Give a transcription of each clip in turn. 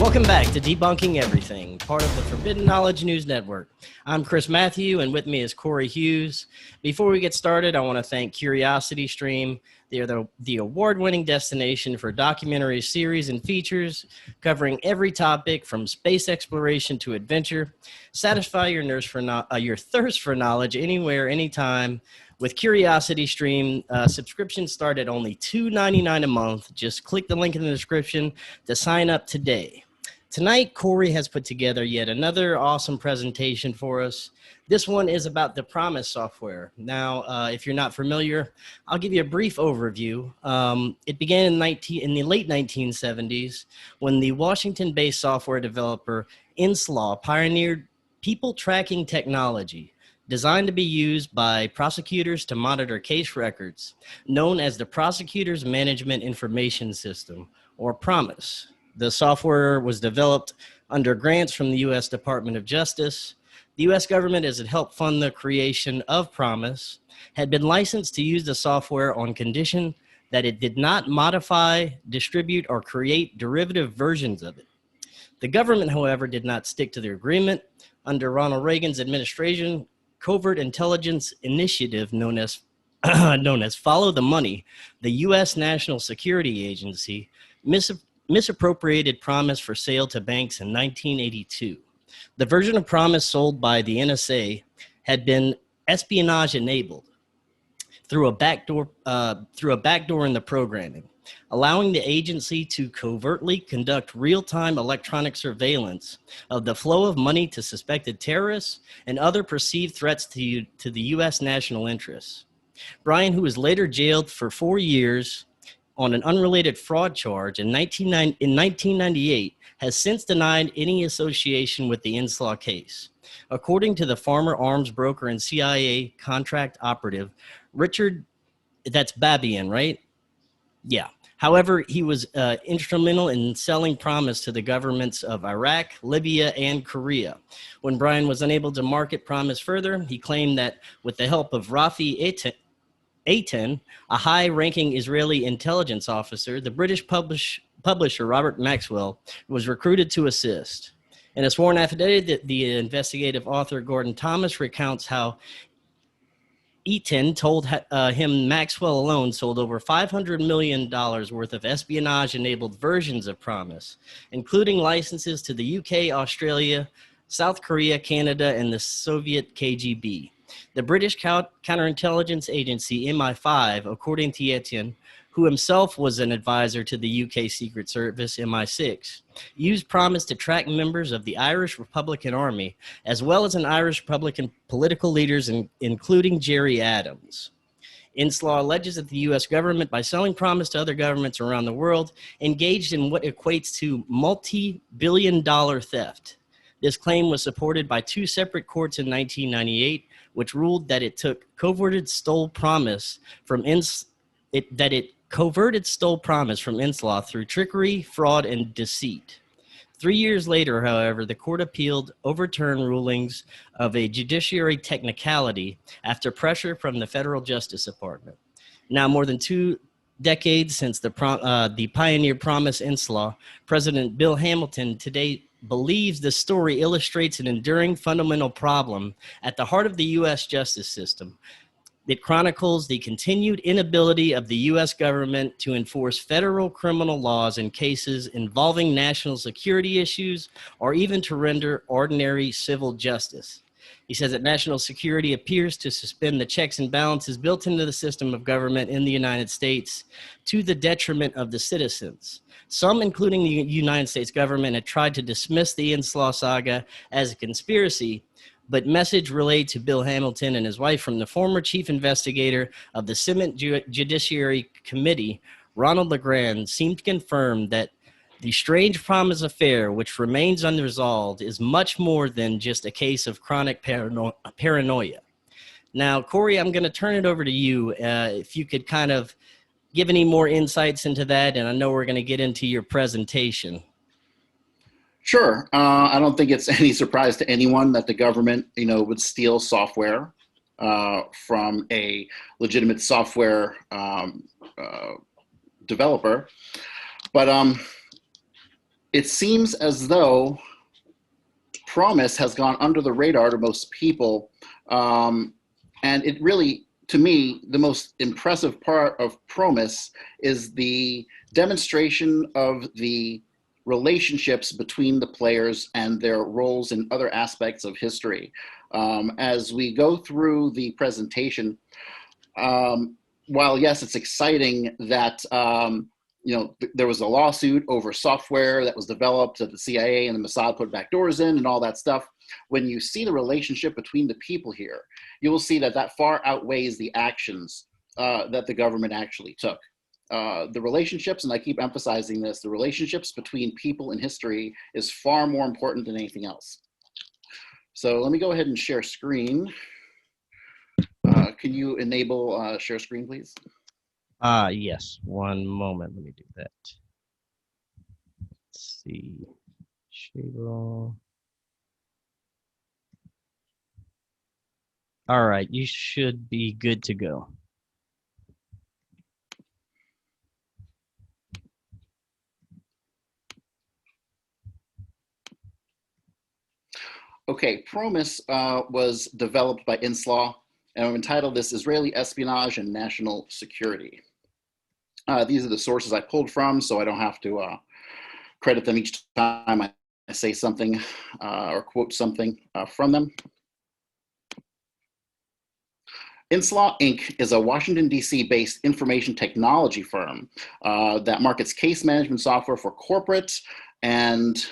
Welcome back to Debunking Everything, part of the Forbidden Knowledge News Network. I'm Chris Matthew, and with me is Cory Hughes. Before we get started, I want to thank CuriosityStream. They are the award-winning destination for documentary series and features covering every topic from space exploration to adventure. Satisfy your thirst for knowledge anywhere, anytime. With CuriosityStream, subscriptions start at only $2.99 a month. Just click the link in the description to sign up today. Tonight, Cory has put together yet another awesome presentation for us. This one is about the Promis software. Now, if you're not familiar, I'll give you a brief overview. It began in the late 1970s when the Washington-based software developer Inslaw pioneered people tracking technology designed to be used by prosecutors to monitor case records, known as the Prosecutor's Management Information System, or Promis. The software was developed under grants from the U.S. Department of Justice. The U.S. government, as it helped fund the creation of Promis, had been licensed to use the software on condition that it did not modify, distribute, or create derivative versions of it. The government, however, did not stick to their agreement. Under Ronald Reagan's administration, covert intelligence initiative known as Follow the Money, the U.S. National Security Agency, misappropriated Promis for sale to banks in 1982. The version of Promis sold by the NSA had been espionage enabled through a backdoor in the programming, allowing the agency to covertly conduct real-time electronic surveillance of the flow of money to suspected terrorists and other perceived threats to the U.S. national interests. Brian, who was later jailed for 4 years on an unrelated fraud charge in 1998, has since denied any association with the Inslaw case. According to the former arms broker and CIA contract operative, Richard, that's Babian, right? Yeah. However, he was instrumental in selling Promis to the governments of Iraq, Libya, and Korea. When Brian was unable to market Promis further, he claimed that with the help of Rafi Eitan, a high-ranking Israeli intelligence officer, the British publisher Robert Maxwell was recruited to assist. In a sworn affidavit, the investigative author Gordon Thomas recounts how Eitan told him Maxwell alone sold over $500 million worth of espionage-enabled versions of Promis, including licenses to the UK, Australia, South Korea, Canada, and the Soviet KGB. The British counterintelligence agency MI5, according to Etienne, who himself was an advisor to the UK Secret Service MI6, used Promis to track members of the Irish Republican Army, as well as an Irish Republican political leaders, including Gerry Adams. Inslaw alleges that the U.S. government, by selling Promis to other governments around the world, engaged in what equates to multi-billion-dollar theft. This claim was supported by two separate courts in 1998, which ruled that it coverted stole Promis from Inslaw through trickery, fraud, and deceit. 3 years later, however, the court appealed overturned rulings of a judiciary technicality after pressure from the Federal Justice Department. Now, more than 2 decades since the pioneer Promis Inslaw, President Bill Hamilton today believes the story illustrates an enduring fundamental problem at the heart of the U.S. justice system. It chronicles the continued inability of the U.S. government to enforce federal criminal laws in cases involving national security issues or even to render ordinary civil justice. He says that national security appears to suspend the checks and balances built into the system of government in the United States to the detriment of the citizens. Some, including the United States government, had tried to dismiss the Inslaw saga as a conspiracy, but message relayed to Bill Hamilton and his wife from the former chief investigator of the Senate Judiciary Committee, Ronald LeGrand, seemed to confirm that the strange Promis affair, which remains unresolved, is much more than just a case of chronic paranoia. Now, Cory, I'm going to turn it over to you. If you could kind of give any more insights into that, and I know we're going to get into your presentation. Sure. I don't think it's any surprise to anyone that the government, would steal software from a legitimate software developer. But it seems as though Promis has gone under the radar to most people. And it really, to me, the most impressive part of Promis is the demonstration of the relationships between the players and their roles in other aspects of history. As we go through the presentation, while yes, it's exciting that there was a lawsuit over software that was developed that the CIA and the Mossad put backdoors in and all that stuff. When you see the relationship between the people here, you will see that that far outweighs the actions that the government actually took. The relationships, and I keep emphasizing this, the relationships between people in history is far more important than anything else. So let me go ahead and share screen. Can you enable share screen, please? Yes, one moment. Let me do that. Let's see. Shable. All right, you should be good to go. Okay, Promis was developed by Inslaw, and I've entitled this Israeli Espionage and National Security. These are the sources I pulled from, so I don't have to credit them each time I say something or quote something from them. Inslaw Inc. is a Washington, D.C. based information technology firm that markets case management software for corporate, and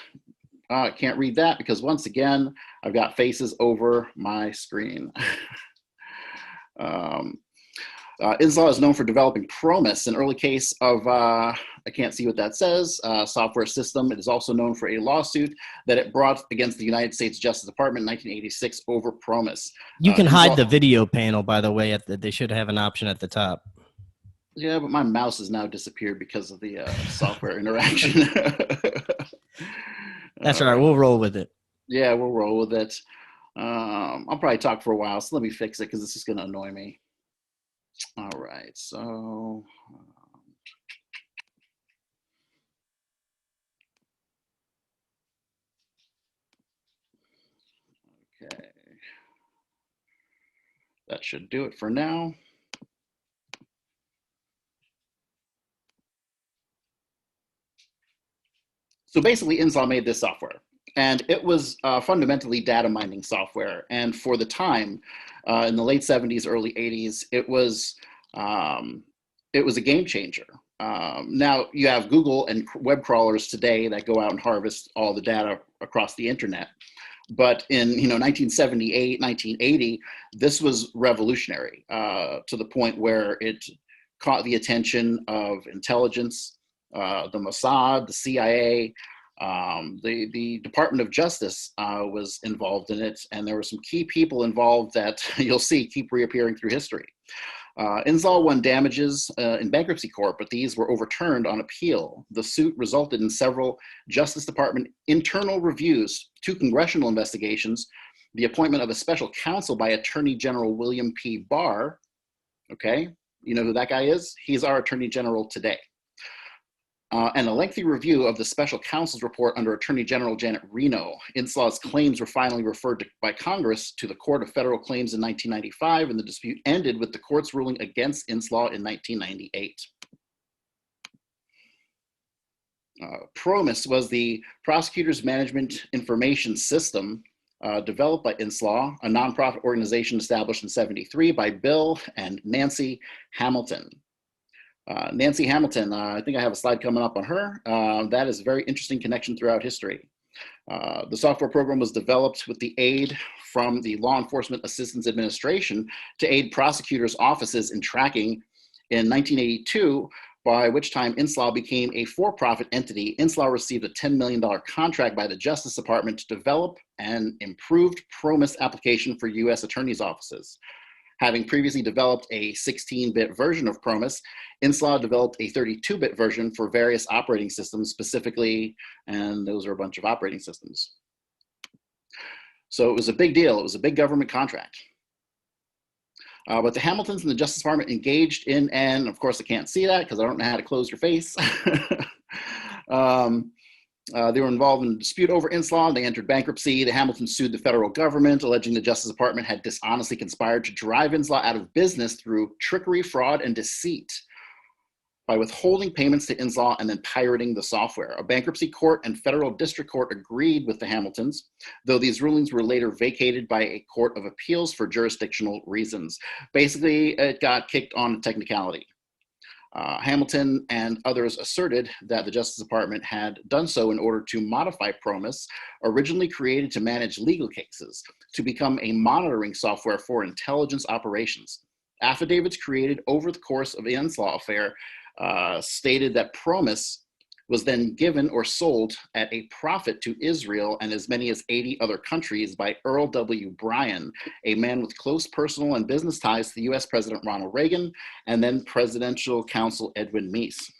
I can't read that because once again, I've got faces over my screen. Inslaw is known for developing Promis, an early case of, I can't see what that says, software system. It is also known for a lawsuit that it brought against the United States Justice Department in 1986 over Promis. You can hide the video panel, by the way. They should have an option at the top. Yeah, but my mouse has now disappeared because of the software interaction. That's all right. We'll roll with it. Yeah, we'll roll with it. I'll probably talk for a while, so let me fix it because this is going to annoy me. All right, so okay, that should do it for now. So basically, Inslaw made this software, and it was fundamentally data mining software. And for the time, in the late 70s, early 80s, it was a game changer. Now you have Google and web crawlers today that go out and harvest all the data across the internet. But in 1978, 1980, this was revolutionary to the point where it caught the attention of intelligence, the Mossad, the CIA, the Department of Justice was involved in it, and there were some key people involved that you'll see keep reappearing through history. Inslaw won damages in bankruptcy court, but these were overturned on appeal. The suit resulted in several Justice Department internal reviews, 2 congressional investigations, the appointment of a special counsel by Attorney General William P. Barr. Okay, you know who that guy is? He's our Attorney General today. And a lengthy review of the special counsel's report under Attorney General Janet Reno. Inslaw's claims were finally referred to by Congress to the Court of Federal Claims in 1995, and the dispute ended with the court's ruling against Inslaw in 1998. Promis was the Prosecutor's Management Information System developed by Inslaw, a nonprofit organization established in '73 by Bill and Nancy Hamilton. Nancy Hamilton, I think I have a slide coming up on her. That is a very interesting connection throughout history. The software program was developed with the aid from the Law Enforcement Assistance Administration to aid prosecutors' offices in tracking in 1982, by which time Inslaw became a for-profit entity. Inslaw received a $10 million contract by the Justice Department to develop an improved Promis application for U.S. attorneys' offices. Having previously developed a 16-bit version of Promis, Inslaw developed a 32-bit version for various operating systems specifically, and those are a bunch of operating systems. So it was a big deal. It was a big government contract. But the Hamiltons and the Justice Department engaged in, and of course I can't see that because I don't know how to close your face. They were involved in a dispute over Inslaw. They entered bankruptcy. The Hamiltons sued the federal government, alleging the Justice Department had dishonestly conspired to drive Inslaw out of business through trickery, fraud, and deceit by withholding payments to Inslaw and then pirating the software. A bankruptcy court and federal district court agreed with the Hamiltons, though these rulings were later vacated by a court of appeals for jurisdictional reasons. Basically, it got kicked on a technicality. Hamilton and others asserted that the Justice Department had done so in order to modify Promis, originally created to manage legal cases, to become a monitoring software for intelligence operations. Affidavits created over the course of the Inslaw affair stated that Promis was then given or sold at a profit to Israel and as many as 80 other countries by Earl W. Bryan, a man with close personal and business ties to the US President Ronald Reagan and then presidential counsel Edwin Meese.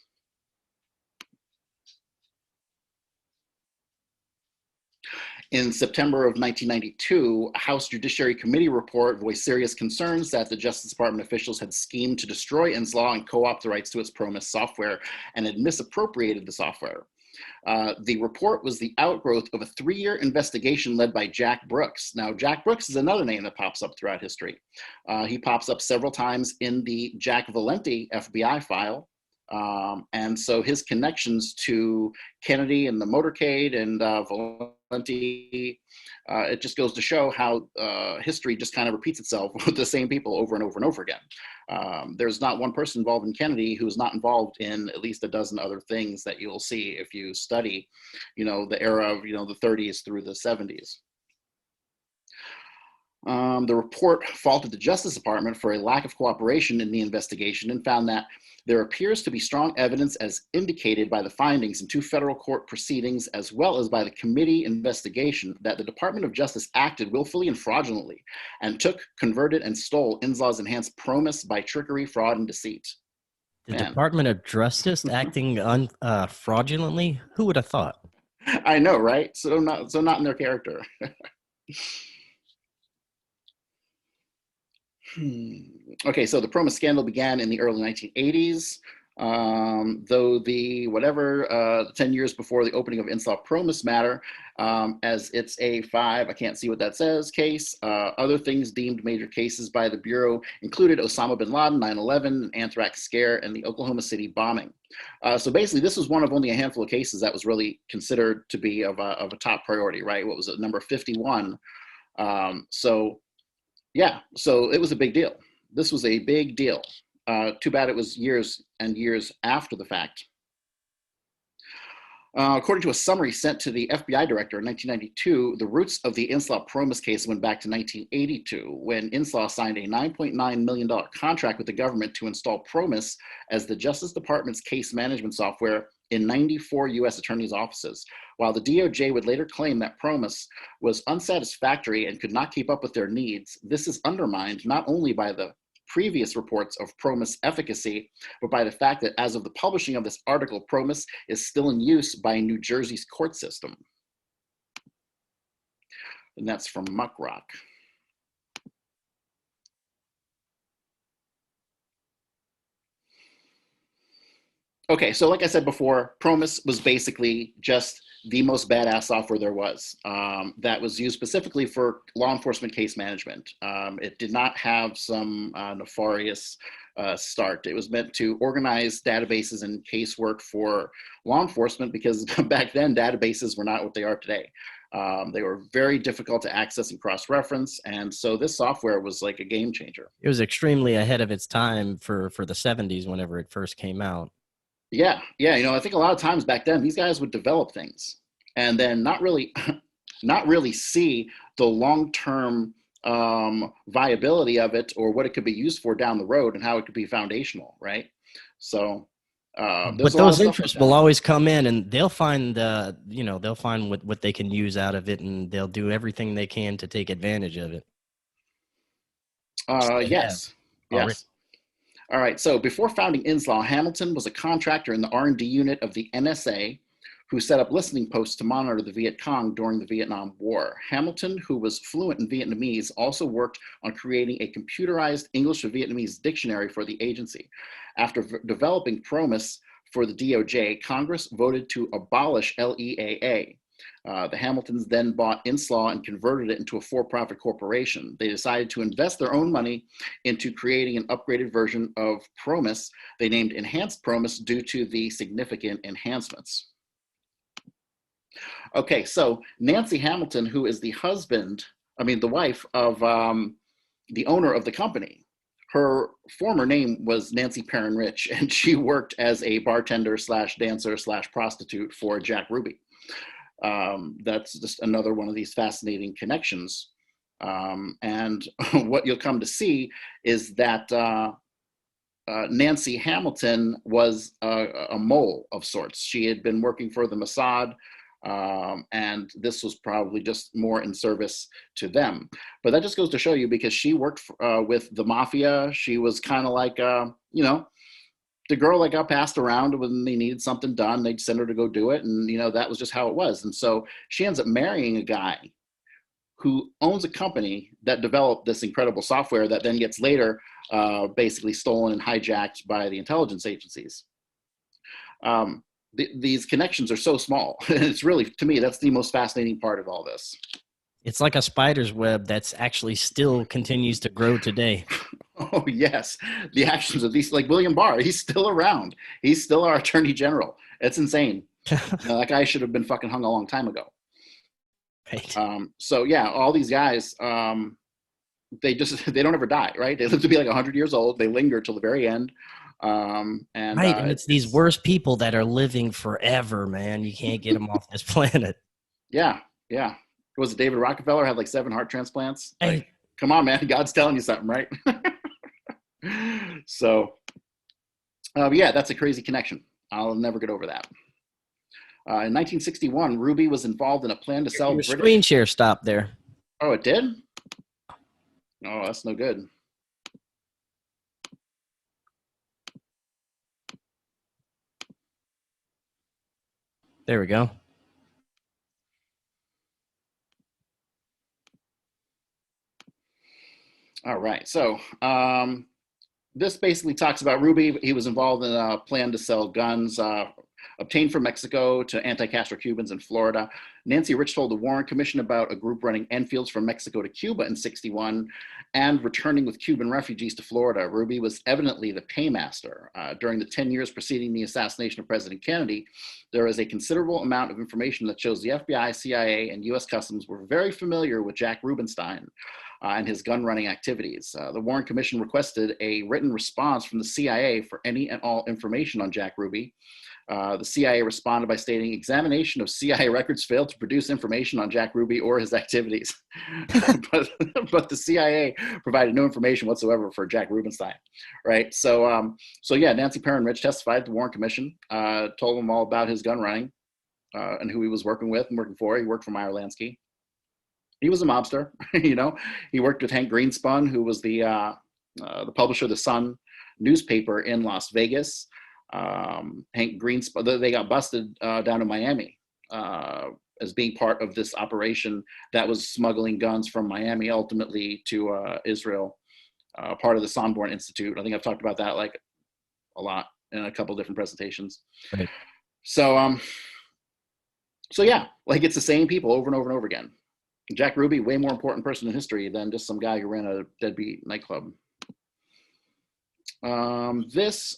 In September of 1992, a House Judiciary Committee report voiced serious concerns that the Justice Department officials had schemed to destroy Inslaw and co-opt the rights to its Promis software and had misappropriated the software. The report was the outgrowth of a 3-year investigation led by Jack Brooks. Now, Jack Brooks is another name that pops up throughout history. He pops up several times in the Jack Valenti FBI file. And so his connections to Kennedy and the motorcade and Valenti, it just goes to show how history just kind of repeats itself with the same people over and over and over again. There's not one person involved in Kennedy who's not involved in at least a dozen other things that you'll see if you study, the era of, the 30s through the 70s. The report faulted the Justice Department for a lack of cooperation in the investigation and found that there appears to be strong evidence as indicated by the findings in 2 federal court proceedings as well as by the committee investigation that the Department of Justice acted willfully and fraudulently and took, converted, and stole Inslaw's enhanced Promis by trickery, fraud, and deceit. The Department of Justice acting fraudulently? Who would have thought? I know, right? So not in their character. Okay, so the Promis scandal began in the early 1980s, though the 10 years before the opening of Inslaw Promis matter, as it's a 5, I can't see what that says, case. Other things deemed major cases by the Bureau included Osama bin Laden, 9/11, an anthrax scare, and the Oklahoma City bombing. So basically, this was one of only a handful of cases that was really considered to be of a top priority, right? What was it, number 51? Yeah, so it was a big deal. This was a big deal. Too bad it was years and years after the fact. According to a summary sent to the FBI director in 1992, the roots of the Inslaw Promis case went back to 1982, when Inslaw signed a $9.9 million contract with the government to install Promis as the Justice Department's case management software in 94 U.S. attorneys' offices. While the DOJ would later claim that Promis was unsatisfactory and could not keep up with their needs, this is undermined not only by the previous reports of Promis efficacy, but by the fact that as of the publishing of this article, Promis is still in use by New Jersey's court system. And that's from Muckrock. Okay, so like I said before, Promis was basically just the most badass software there was that was used specifically for law enforcement case management. It did not have some nefarious start. It was meant to organize databases and casework for law enforcement because back then databases were not what they are today. They were very difficult to access and cross-reference, and so this software was like a game changer. It was extremely ahead of its time for the 70s whenever it first came out. Yeah. I think a lot of times back then, these guys would develop things and then not really see the long-term viability of it or what it could be used for down the road and how it could be foundational, right? So, but those interests will always come in, and they'll find they'll find what they can use out of it, and they'll do everything they can to take advantage of it. Yes. All right, so before founding Inslaw, Hamilton was a contractor in the R&D unit of the NSA who set up listening posts to monitor the Viet Cong during the Vietnam War. Hamilton, who was fluent in Vietnamese, also worked on creating a computerized English to Vietnamese dictionary for the agency. After developing Promis for the DOJ, Congress voted to abolish LEAA. The Hamiltons then bought Inslaw and converted it into a for-profit corporation. They decided to invest their own money into creating an upgraded version of Promis. They named Enhanced Promis due to the significant enhancements. Okay, so Nancy Hamilton, who is the wife of the owner of the company, her former name was Nancy Perrin Rich, and she worked as a bartender slash dancer slash prostitute for Jack Ruby. That's just another one of these fascinating connections. And what you'll come to see is that Nancy Hamilton was a mole of sorts. She had been working for the Mossad, and this was probably just more in service to them. But that just goes to show you, because she worked with the mafia. She was kind of like, you know, the girl that got passed around when they needed something done. They'd send her to go do it. And, you know, that was just how it was. And so she ends up marrying a guy who owns a company that developed this incredible software that then gets later basically stolen and hijacked by the intelligence agencies. These connections are so small. It's really, to me, that's the most fascinating part of all this. It's like a spider's web that's actually still continues to grow today. Oh, yes. The actions of these, like William Barr, he's still around. He's still our attorney general. It's insane. That guy should have been fucking hung a long time ago. Right. So yeah, all these guys, they don't ever die, right? They live to be like 100 years old. They linger till the very end. And it's these worst people that are living forever, man. You can't get them off this planet. Yeah. Was it David Rockefeller had like 7 heart transplants? Hey. Like, come on, man. God's telling you something, right? So, yeah, that's a crazy connection. I'll never get over that. In 1961, Ruby was involved in a plan to sell Your screen share stopped there. Oh, it did? Oh, that's no good. There we go. All right. So this basically talks about Ruby. He was involved in a plan to sell guns obtained from Mexico to anti-Castro Cubans in Florida. Nancy Rich told the Warren Commission about a group running Enfields from Mexico to Cuba in '61 and returning with Cuban refugees to Florida. Ruby was evidently the paymaster. During the 10 years preceding the assassination of President Kennedy, there is a considerable amount of information that shows the FBI, CIA, and U.S. Customs were very familiar with Jack Rubenstein and his gun running activities. The Warren Commission requested a written response from the CIA for any and all information on Jack Ruby. The CIA responded by stating, examination of CIA records failed to produce information on Jack Ruby or his activities. but the CIA provided no information whatsoever for Jack Rubenstein, right? So yeah, Nancy Perrin Rich testified at the Warren Commission, told them all about his gun running and who he was working with and working for. He worked for Meyer Lansky. He was a mobster, you know. He worked with Hank Greenspun, who was the publisher of the Sun newspaper in Las Vegas. Hank Greenspun, they got busted down in Miami as being part of this operation that was smuggling guns from Miami ultimately to Israel, part of the Sonborn Institute. I think I've talked about that like a lot in a couple of different presentations. Right. So yeah, like it's the same people over and over and over again. Jack Ruby, way more important person in history than just some guy who ran a deadbeat nightclub. This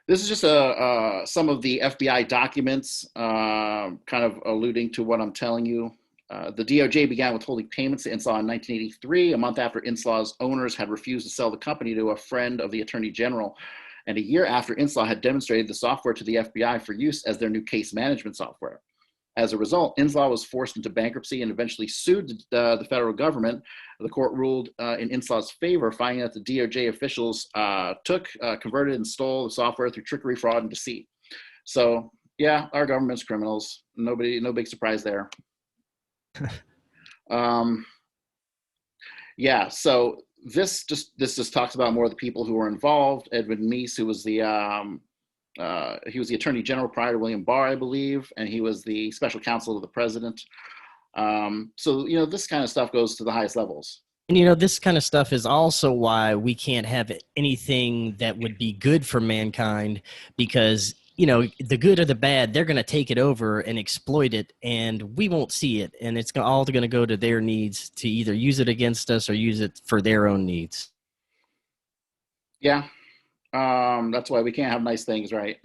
is just some of the FBI documents, kind of alluding to what I'm telling you. The DOJ began withholding payments to Inslaw in 1983, a month after Inslaw's owners had refused to sell the company to a friend of the Attorney General, and a year after Inslaw had demonstrated the software to the FBI for use as their new case management software. As a result, Inslaw was forced into bankruptcy and eventually sued the federal government. The court ruled in Inslaw's favor, finding that the DOJ officials converted, and stole the software through trickery, fraud, and deceit. So, yeah, our government's criminals. No big surprise there. Yeah, so this just talks about more of the people who were involved. Edwin Meese, who was he was the Attorney General prior to William Barr, I believe, and he was the special counsel of the president. So, you know, this kind of stuff goes to the highest levels. And you know, this kind of stuff is also why we can't have anything that would be good for mankind, because you know, the good or the bad, they're going to take it over and exploit it, and we won't see it, and it's all going to go to their needs to either use it against us or use it for their own needs. Yeah. That's why we can't have nice things, right?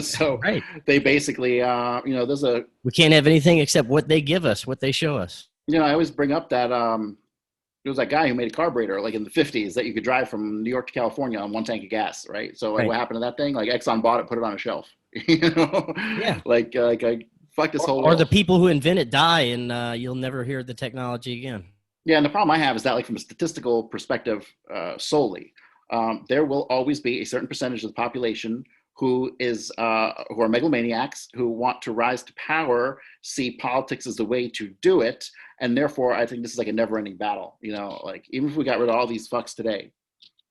So Right. they basically, there's a, We can't have anything except what they give us, what they show us. I always bring up that there was that guy who made a carburetor like in the 50s that you could drive from New York to California on one tank of gas, right? So like Right. what happened to that thing? Like Exxon bought it, put it on a shelf. you know, Yeah. like I fuck this whole Or the world. people who invent it die, and you'll never hear the technology again. Yeah, and the problem I have is that, like, from a statistical perspective, solely, there will always be a certain percentage of the population who are megalomaniacs who want to rise to power, see politics as the way to do it, and therefore, I think this is like a never-ending battle. Like even if we got rid of all these fucks today,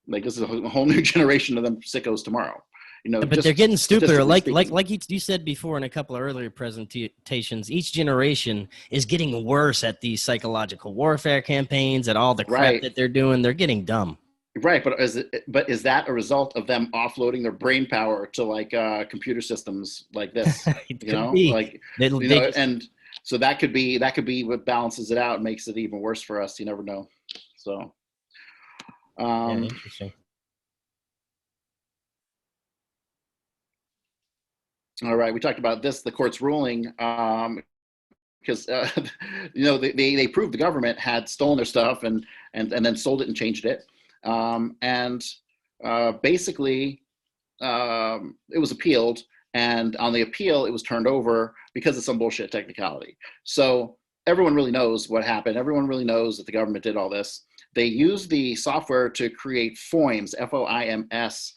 like this is a whole new generation of them sickos tomorrow. But they're Just getting stupider. statistically Like speaking. you said before in a couple of earlier presentations, each generation is getting worse at these psychological warfare campaigns, at all the crap Right. that they're doing. They're getting dumb. Right, but is that a result of them offloading their brain power to like computer systems like this? It could be. Like They just, and so that could be what balances it out and makes it even worse for us. You never know. So, yeah, um, interesting. all right, we talked about this, the court's ruling, because they proved the government had stolen their stuff and then sold it and changed it, and basically it was appealed, and on the appeal, it was turned over because of some bullshit technicality. So everyone really knows what happened. Everyone really knows that the government did all this. They used the software to create FOIMS, FOIMS,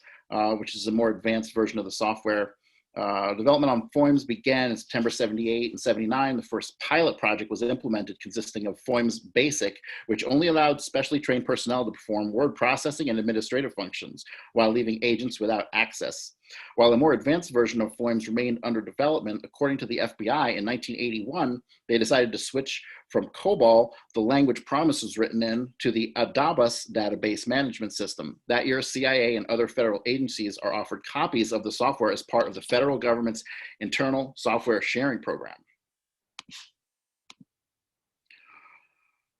which is a more advanced version of the software. Development on FOIMS began in September 78 and 79. The first pilot project was implemented consisting of FOIMS Basic, which only allowed specially trained personnel to perform word processing and administrative functions while leaving agents without access. While a more advanced version of FOIMS remained under development, according to the FBI in 1981, they decided to switch from COBOL, the language Promis was written in, to the ADABUS database management system. That year, CIA and other federal agencies are offered copies of the software as part of the federal government's internal software sharing program.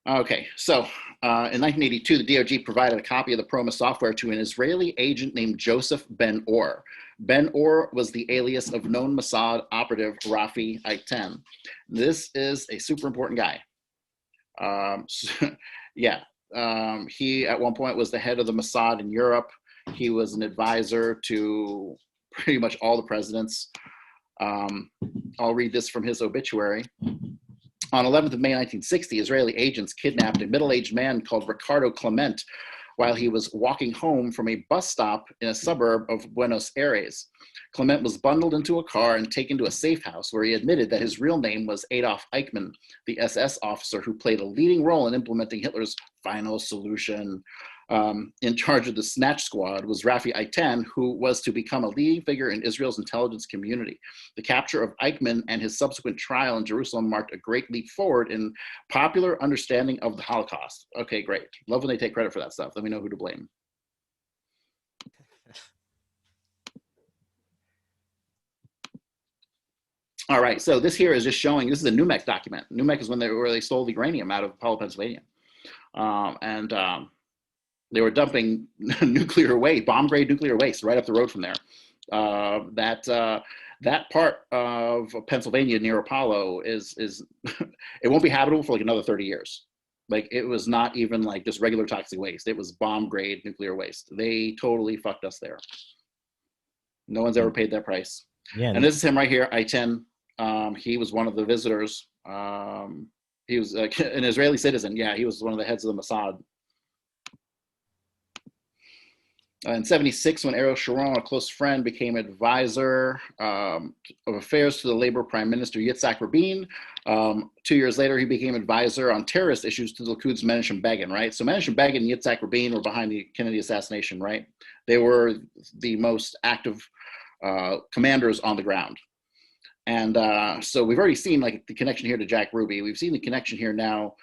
Okay, so in 1982, the DOJ provided a copy of the Promis software to an Israeli agent named Joseph Ben Orr. Ben Orr was the alias of known Mossad operative Rafi Eitan. This is a super important guy. Yeah, he at one point was the head of the Mossad in Europe. He was an advisor to pretty much all the presidents. I'll read this from his obituary. On 11th of May 1960, Israeli agents kidnapped a middle-aged man called Ricardo Clemente while he was walking home from a bus stop in a suburb of Buenos Aires. Clemente was bundled into a car and taken to a safe house where he admitted that his real name was Adolf Eichmann, the SS officer who played a leading role in implementing Hitler's final solution. In charge of the Snatch Squad was Rafi Eitan, who was to become a leading figure in Israel's intelligence community. The capture of Eichmann and his subsequent trial in Jerusalem marked a great leap forward in popular understanding of the Holocaust. Okay, great. Love when they take credit for that stuff. Let me know who to blame. All right, so this here is just showing, this is a NUMEC document. NUMEC is where they stole the uranium out of Powell, Pennsylvania. And they were dumping nuclear waste, bomb-grade nuclear waste right up the road from there. That part of Pennsylvania near Apollo is it won't be habitable for like another 30 years. Like it was not even like just regular toxic waste. It was bomb-grade nuclear waste. They totally fucked us there. No one's ever paid that price. yeah. And this is him right here, I-10. He was one of the visitors. He was an Israeli citizen. Yeah, he was one of the heads of the Mossad. In 76, when Ariel Sharon, a close friend, became advisor of affairs to the Labor Prime Minister Yitzhak Rabin. 2 years later, he became advisor on terrorist issues to the Likud's Menachem Begin, right? So Menachem Begin and Yitzhak Rabin were behind the Kennedy assassination, right? They were the most active commanders on the ground. And so we've already seen like the connection here to Jack Ruby. We've seen the connection here now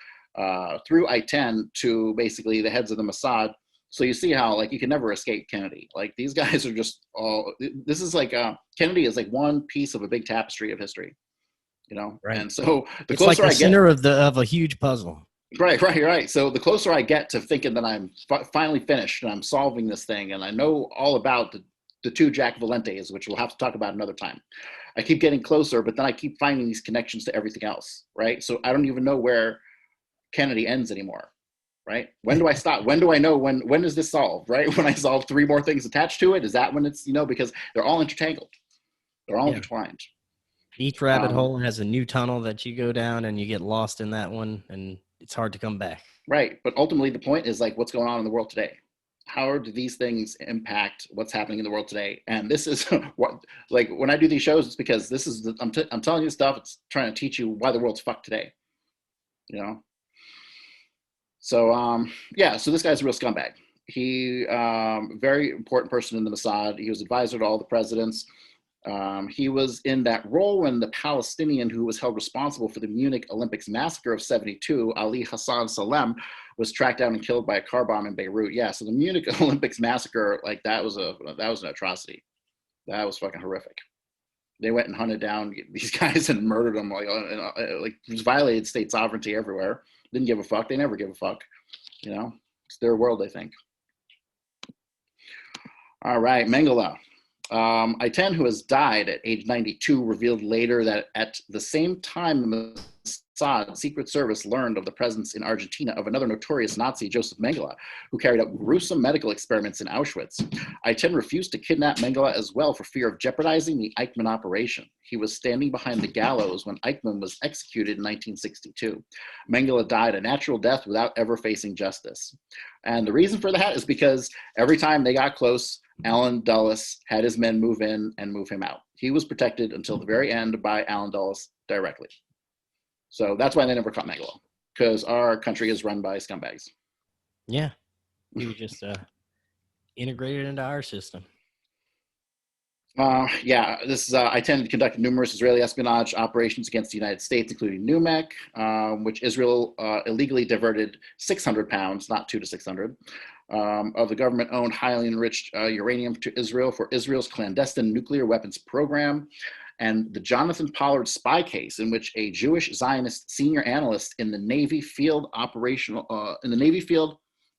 through I-10 to basically the heads of the Mossad. So you see how like you can never escape Kennedy. Like these guys are just all. This is like Kennedy is like one piece of a big tapestry of history, you know. Right. And so the It's like closer the I get, center of a huge puzzle. right. So the closer I get to thinking that I'm finally finished and I'm solving this thing, and I know all about the two Jack Valentes, which we'll have to talk about another time. I keep getting closer, but then I keep finding these connections to everything else, right? So I don't even know where Kennedy ends anymore, right? When do I stop? When do I know when is this solved, right? When I solve three more things attached to it, is that when it's, you know, because they're all intertangled, they're all intertwined. Each rabbit hole has a new tunnel that you go down, and you get lost in that one, and it's hard to come back. Right, but ultimately the point is like what's going on in the world today. How do these things impact what's happening in the world today? And this is what, like when I do these shows, it's because this is I'm telling you stuff. It's trying to teach you why the world's fucked today, you know. So yeah, so this guy's a real scumbag. He very important person in the Mossad. He was advisor to all the presidents. He was in that role when the Palestinian who was held responsible for the Munich Olympics massacre of '72, Ali Hassan Salem, was tracked down and killed by a car bomb in Beirut. Yeah, so the Munich Olympics massacre, like that was an atrocity. That was fucking horrific. They went and hunted down these guys and murdered them, like violated state sovereignty everywhere. Didn't give a fuck. They never give a fuck. You know, it's their world, I think. All right, Mengele. I-10, who has died at age 92, revealed later that at the same time the Mossad Secret Service learned of the presence in Argentina of another notorious Nazi, Joseph Mengele, who carried out gruesome medical experiments in Auschwitz. I-10 refused to kidnap Mengele as well for fear of jeopardizing the Eichmann operation. He was standing behind the gallows when Eichmann was executed in 1962. Mengele died a natural death without ever facing justice. And the reason for that is because every time they got close, Alan Dulles had his men move in and move him out. He was protected until the very end by Alan Dulles directly. So that's why they never caught Mengele, because our country is run by scumbags. Yeah, he was just integrated into our system. Yeah, this is I-10 conducted numerous Israeli espionage operations against the United States, including NUMEC, which Israel illegally diverted 600 pounds, not 2 to 600, of the government-owned highly enriched uranium to Israel for Israel's clandestine nuclear weapons program, and the Jonathan Pollard spy case, in which a Jewish Zionist senior analyst in the Navy field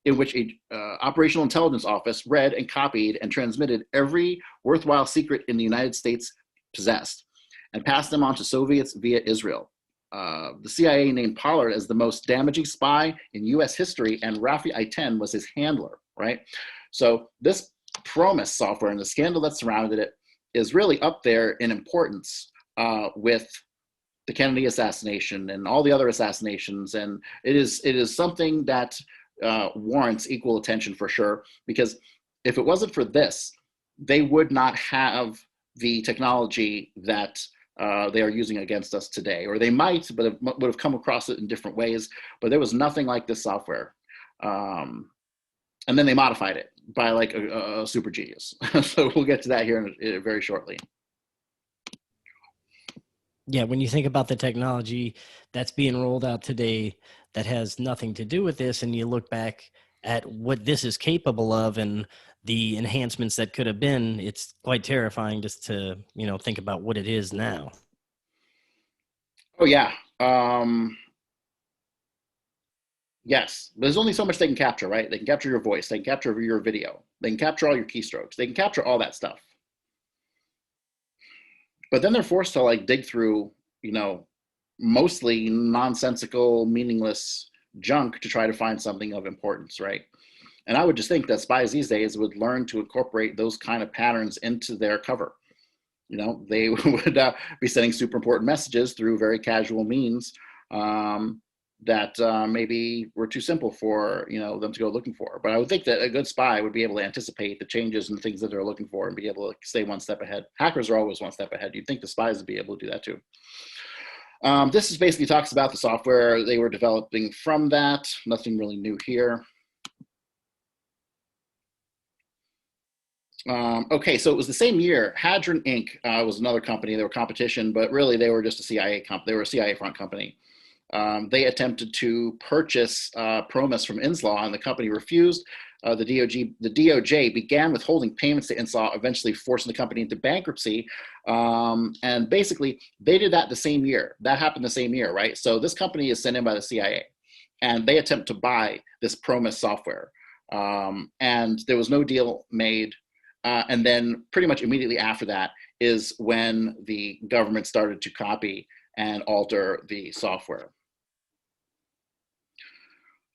in which a operational intelligence office read and copied and transmitted every worthwhile secret in the United States possessed and passed them on to Soviets via Israel. The CIA named Pollard as the most damaging spy in US history, and Rafi I-10 was his handler, right? So this Promis software and the scandal that surrounded it is really up there in importance with the Kennedy assassination and all the other assassinations. And it is something that warrants equal attention for sure, because if it wasn't for this, they would not have the technology that they are using against us today, or they might, but would have come across it in different ways. But there was nothing like this software. And then they modified it by like a super genius. So we'll get to that here very shortly. Yeah, when you think about the technology that's being rolled out today that has nothing to do with this, and you look back at what this is capable of and the enhancements that could have been, it's quite terrifying just to, you know, think about what it is now. Oh, yeah. Yes, there's only so much they can capture, right? They can capture your voice, they can capture your video, they can capture all your keystrokes, they can capture all that stuff. But then they're forced to like dig through, you know, mostly nonsensical, meaningless junk to try to find something of importance, right? And I would just think that spies these days would learn to incorporate those kind of patterns into their cover. You know, they would be sending super important messages through very casual means that maybe were too simple for, you know, them to go looking for. But I would think that a good spy would be able to anticipate the changes and things that they're looking for and be able to stay one step ahead. Hackers are always one step ahead. You'd think the spies would be able to do that too. This is basically talks about the software they were developing from that. Nothing really new here. Okay, so it was the same year. Hadron Inc. Was another company. They were competition, but really they were just a CIA company. They were a CIA front company. they attempted to purchase Promis from Inslaw, and the company refused. The DOJ began withholding payments to Inslaw, eventually forcing the company into bankruptcy. And basically, they did that the same year. That happened the same year, right? So this company is sent in by the CIA, and they attempt to buy this Promis software. And there was no deal made. And then pretty much immediately after that is when the government started to copy and alter the software.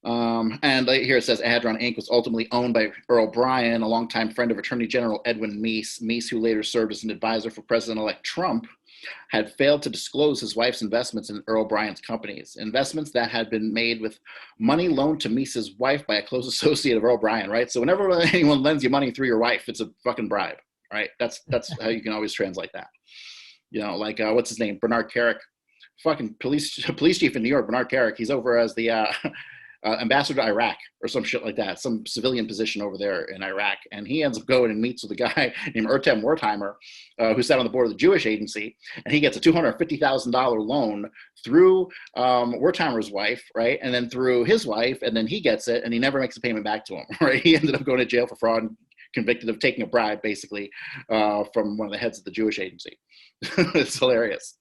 And here it says Hadron Inc. was ultimately owned by Earl Bryan, a longtime friend of Attorney General Edwin Meese. Meese, who later served as an advisor for President-elect Trump, had failed to disclose his wife's investments in Earl Bryan's companies, investments that had been made with money loaned to Meese's wife by a close associate of Earl Bryan, right? So whenever anyone lends you money through your wife, it's a fucking bribe, right? That's how you can always translate that. You know, like, what's his name? Bernard Kerik, fucking police chief in New York, Bernard Kerik. He's over as the ambassador to Iraq or some shit like that, some civilian position over there in Iraq. And he ends up going and meets with a guy named Ertem Wertheimer, who sat on the board of the Jewish Agency, and he gets a $250,000 loan through Wertheimer's wife, right? And then through his wife, and then he gets it, and he never makes a payment back to him, right? He ended up going to jail for fraud, convicted of taking a bribe, basically, from one of the heads of the Jewish Agency. It's hilarious.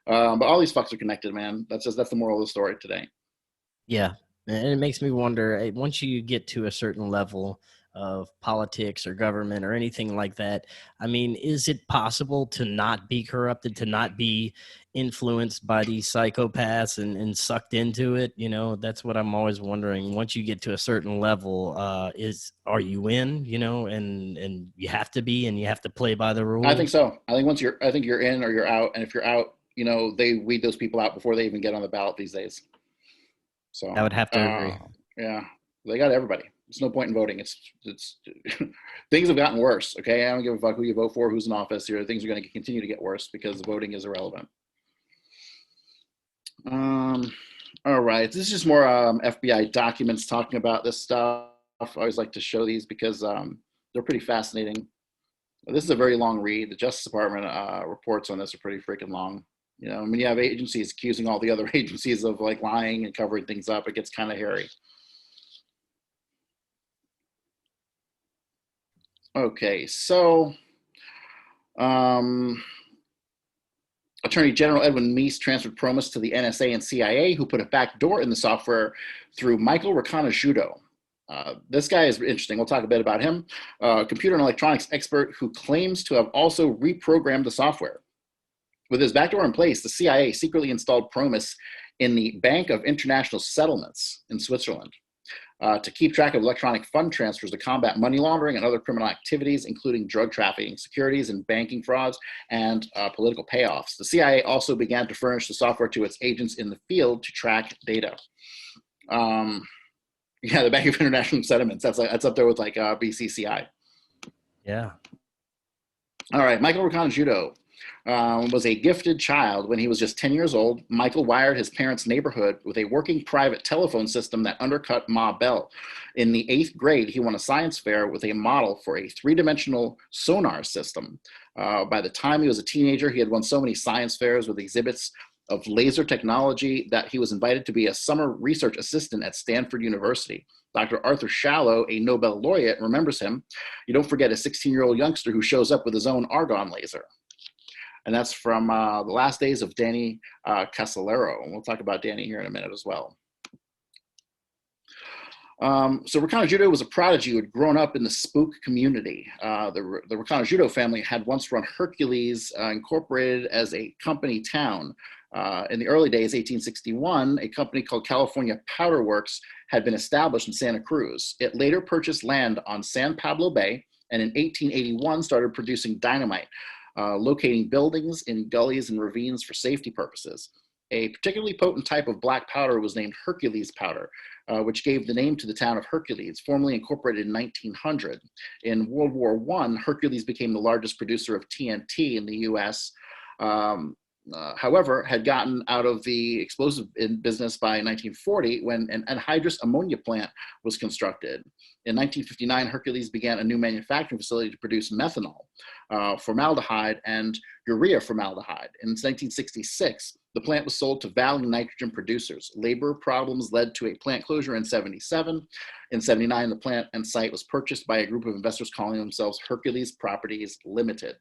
But all these fucks are connected, man. That's the moral of the story today. Yeah. And it makes me wonder, once you get to a certain level of politics or government or anything like that, I mean, is it possible to not be corrupted, to not be influenced by these psychopaths and sucked into it? You know, that's what I'm always wondering. Once you get to a certain level, are you in, you know, and you have to be, and you have to play by the rules? I think so. I think you're in or you're out. And if you're out, you know, they weed those people out before they even get on the ballot these days. So I would have to agree. Yeah, they got everybody. There's no point in voting. It's things have gotten worse. Okay, I don't give a fuck who you vote for, who's in office. Here, things are going to continue to get worse because the voting is irrelevant. All right, this is just more FBI documents talking about this stuff. I always like to show these because they're pretty fascinating. This is a very long read. The Justice Department reports on this are pretty freaking long. You know, when you have agencies accusing all the other agencies of like lying and covering things up, it gets kind of hairy. Okay, so Attorney General Edwin Meese transferred Promis to the NSA and CIA, who put a back door in the software through Michael Ricardo. This guy is interesting. We'll talk a bit about him. Computer and electronics expert who claims to have also reprogrammed the software. With his backdoor in place, the CIA secretly installed Promis in the Bank of International Settlements in Switzerland to keep track of electronic fund transfers to combat money laundering and other criminal activities, including drug trafficking, securities and banking frauds, and political payoffs. The CIA also began to furnish the software to its agents in the field to track data. Yeah, the Bank of International Settlements. That's up there with like BCCI. Yeah. All right, Michael Ricardo was a gifted child. When he was just 10 years old, Michael wired his parents' neighborhood with a working private telephone system that undercut Ma Bell. In the 8th grade, he won a science fair with a model for a 3-dimensional sonar system. By the time he was a teenager, he had won so many science fairs with exhibits of laser technology that he was invited to be a summer research assistant at Stanford University. Dr. Arthur Shallow, a Nobel laureate, remembers him. You don't forget a 16-year-old youngster who shows up with his own argon laser. And that's from The Last Days of Danny Casalero. And we'll talk about Danny here in a minute as well. So Ricardo was a prodigy who had grown up in the spook community. The Ricardo family had once run Hercules Incorporated as a company town. In the early days, 1861, a company called California Powder Works had been established in Santa Cruz. It later purchased land on San Pablo Bay, and in 1881 started producing dynamite, locating buildings in gullies and ravines for safety purposes. A particularly potent type of black powder was named Hercules Powder, which gave the name to the town of Hercules, formally incorporated in 1900. In World War I, Hercules became the largest producer of TNT in the U.S., however, had gotten out of the explosive business by 1940 when an anhydrous ammonia plant was constructed. In 1959, Hercules began a new manufacturing facility to produce methanol, formaldehyde, and urea formaldehyde. In 1966, the plant was sold to Valley Nitrogen Producers. Labor problems led to a plant closure in 77. In 79, the plant and site was purchased by a group of investors calling themselves Hercules Properties Limited.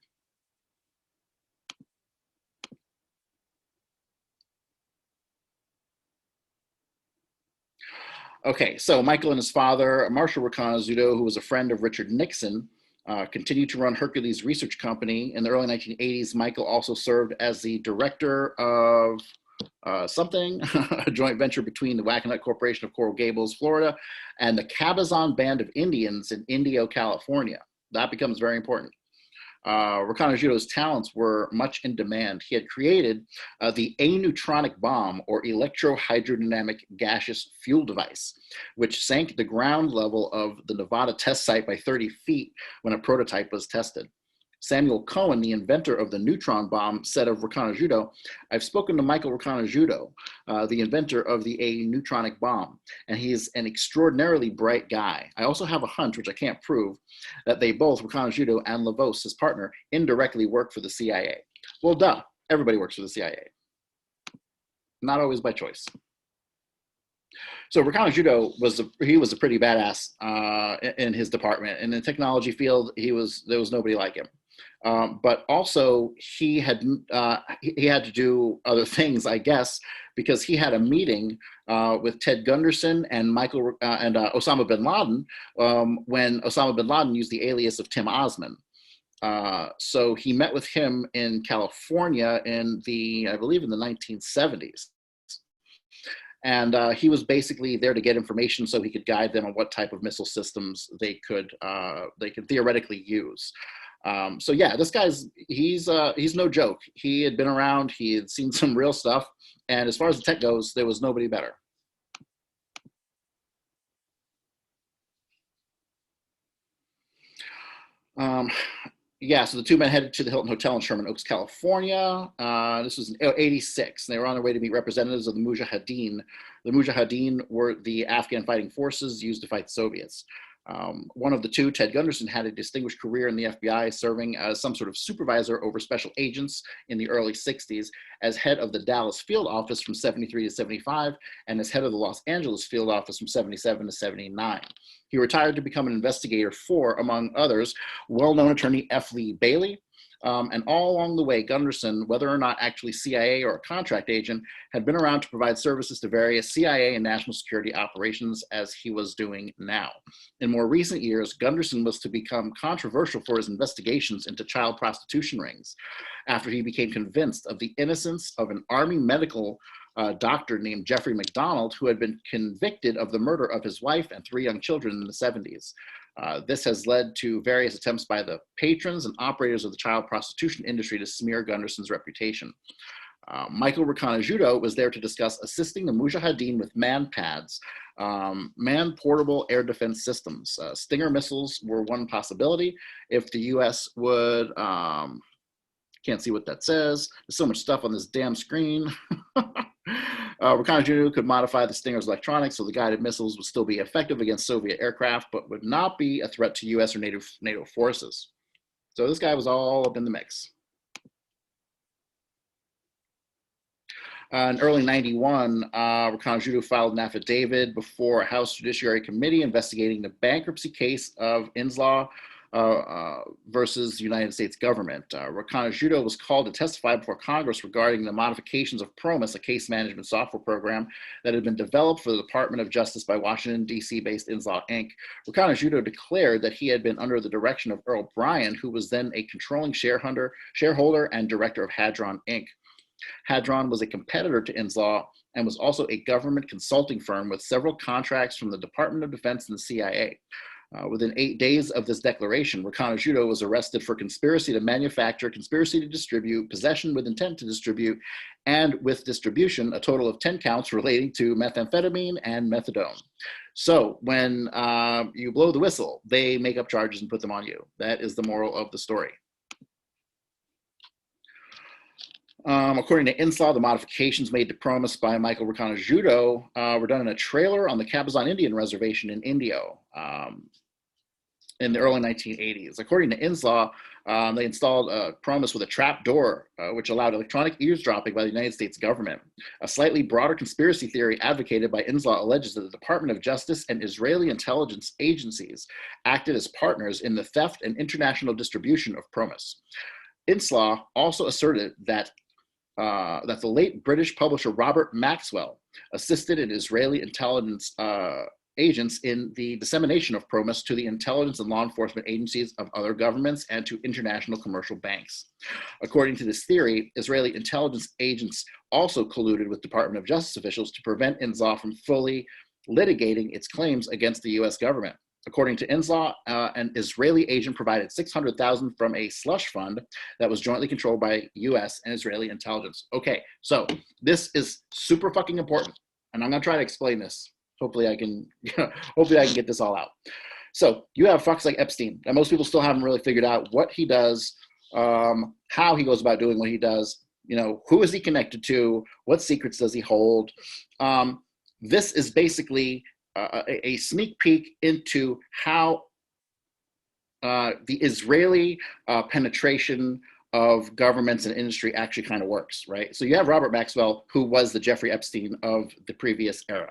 Okay, so Michael and his father, Marshall Ricardo, who was a friend of Richard Nixon, continued to run Hercules Research Company. In the early 1980s, Michael also served as the director of something, a joint venture between the Wackenhut Corporation of Coral Gables, Florida, and the Cabazon Band of Indians in Indio, California. That becomes very important. Ricardo's talents were much in demand. He had created the aneutronic bomb, or electrohydrodynamic gaseous fuel device, which sank the ground level of the Nevada test site by 30 feet when a prototype was tested. Samuel Cohen, the inventor of the neutron bomb, said of Ricardo, "I've spoken to Michael Ricardo, the inventor of the aneutronic bomb, and he is an extraordinarily bright guy. I also have a hunch, which I can't prove, that they both, Ricardo and LaVos, his partner, indirectly work for the CIA." Well, duh, everybody works for the CIA. Not always by choice. So Ricardo was a pretty badass in his department. In the technology field, there was nobody like him. But also he had to do other things, I guess, because he had a meeting with Ted Gunderson and Osama bin Laden when Osama bin Laden used the alias of Tim Osman. So he met with him in California I believe in the 1970s. And he was basically there to get information so he could guide them on what type of missile systems they could theoretically use. So yeah, this he's no joke. He had been around, he had seen some real stuff, and as far as the tech goes, there was nobody better. Yeah, so the two men headed to the Hilton Hotel in Sherman Oaks, California. This was in 86. They were on their way to meet representatives of the Mujahideen. The Mujahideen were the Afghan fighting forces used to fight the Soviets. One of the two, Ted Gunderson, had a distinguished career in the FBI, serving as some sort of supervisor over special agents in the early 60s, as head of the Dallas field office from 73 to 75, and as head of the Los Angeles field office from 77 to 79. He retired to become an investigator for, among others, well-known attorney F. Lee Bailey. And all along the way, Gunderson, whether or not actually CIA or a contract agent, had been around to provide services to various CIA and national security operations, as he was doing now. In more recent years, Gunderson was to become controversial for his investigations into child prostitution rings, after he became convinced of the innocence of an Army medical doctor named Jeffrey McDonald, who had been convicted of the murder of his wife and 3 young children in the 70s. This has led to various attempts by the patrons and operators of the child prostitution industry to smear Gunderson's reputation. Michael Ricardo was there to discuss assisting the Mujahideen with man-pads, man-portable air defense systems. Stinger missiles were one possibility if the U.S. would, can't see what that says. There's so much stuff on this damn screen. Ricardo could modify the Stinger's electronics so the guided missiles would still be effective against Soviet aircraft, but would not be a threat to U.S. or NATO forces. So this guy was all up in the mix. In early 91, Ricardo filed an affidavit before a House Judiciary Committee investigating the bankruptcy case of Inslaw versus the United States government. Ricardo was called to testify before Congress regarding the modifications of Promis, a case management software program that had been developed for the Department of Justice by Washington, D.C.-based Inslaw Inc. Ricardo declared that he had been under the direction of Earl Bryan, who was then a controlling shareholder and director of Hadron Inc. Hadron was a competitor to Inslaw and was also a government consulting firm with several contracts from the Department of Defense and the CIA. Within 8 days of this declaration, Ricardo was arrested for conspiracy to manufacture, conspiracy to distribute, possession with intent to distribute, and with distribution, a total of 10 counts relating to methamphetamine and methadone. So when you blow the whistle, they make up charges and put them on you. That is the moral of the story. According to Inslaw, the modifications made to Promis by Michael Ricano were done in a trailer on the Cabazon Indian Reservation in Indio in the early 1980s. According to Inslaw, they installed Promis with a trap door, which allowed electronic eavesdropping by the United States government. A slightly broader conspiracy theory advocated by Inslaw alleges that the Department of Justice and Israeli intelligence agencies acted as partners in the theft and international distribution of Promis. Inslaw also asserted that the late British publisher Robert Maxwell assisted in Israeli intelligence agents in the dissemination of Promis to the intelligence and law enforcement agencies of other governments and to international commercial banks. According to this theory, Israeli intelligence agents also colluded with Department of Justice officials to prevent Inslaw from fully litigating its claims against the US government. According to Inslaw, an Israeli agent provided $600,000 from a slush fund that was jointly controlled by US and Israeli intelligence. Okay, so this is super fucking important, and I'm gonna try to explain this. Hopefully I can get this all out. So you have fucks like Epstein, and most people still haven't really figured out what he does, how he goes about doing what he does, who is he connected to, what secrets does he hold. This is basically a sneak peek into how the Israeli penetration of governments and industry actually kind of works, right? So you have Robert Maxwell, who was the Jeffrey Epstein of the previous era.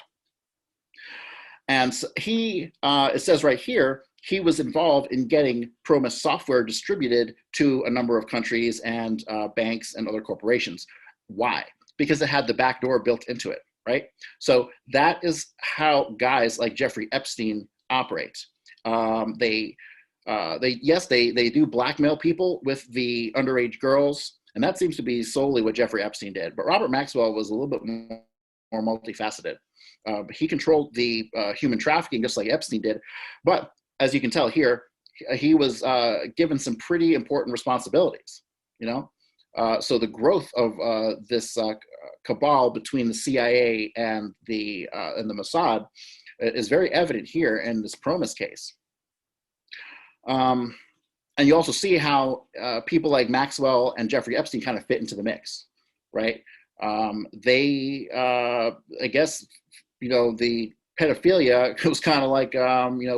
And so he, it says right here, he was involved in getting Promis software distributed to a number of countries and banks and other corporations. Why? Because it had the back door built into it, right? So that is how guys like Jeffrey Epstein operate. They do blackmail people with the underage girls, and that seems to be solely what Jeffrey Epstein did. But Robert Maxwell was a little bit more multifaceted. He controlled the human trafficking just like Epstein did. But as you can tell here, he was given some pretty important responsibilities, So the growth of this cabal between the CIA and the Mossad is very evident here in this Promis case. And you also see how people like Maxwell and Jeffrey Epstein kind of fit into the mix, right? They, I guess, the pedophilia was kind of like,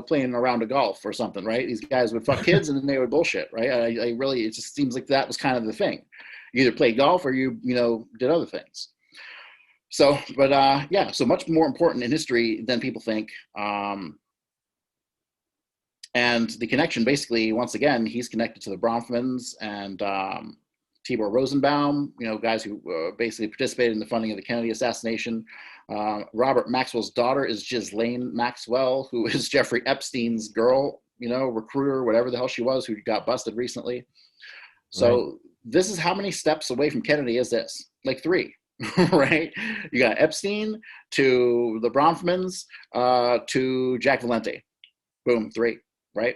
playing a round of golf or something, right? These guys would fuck kids and then they would bullshit, right? It just seems like that was kind of the thing. You either played golf or you did other things. So, but so much more important in history than people think. And the connection, basically, once again, he's connected to the Bronfmans and Tibor Rosenbaum, guys who basically participated in the funding of the Kennedy assassination. Robert Maxwell's daughter is Ghislaine Maxwell, who is Jeffrey Epstein's girl, recruiter, whatever the hell she was, who got busted recently. So This is how many steps away from Kennedy is this? Like 3, right? You got Epstein to the Bronfmans to Jack Valenti. Boom, 3, right?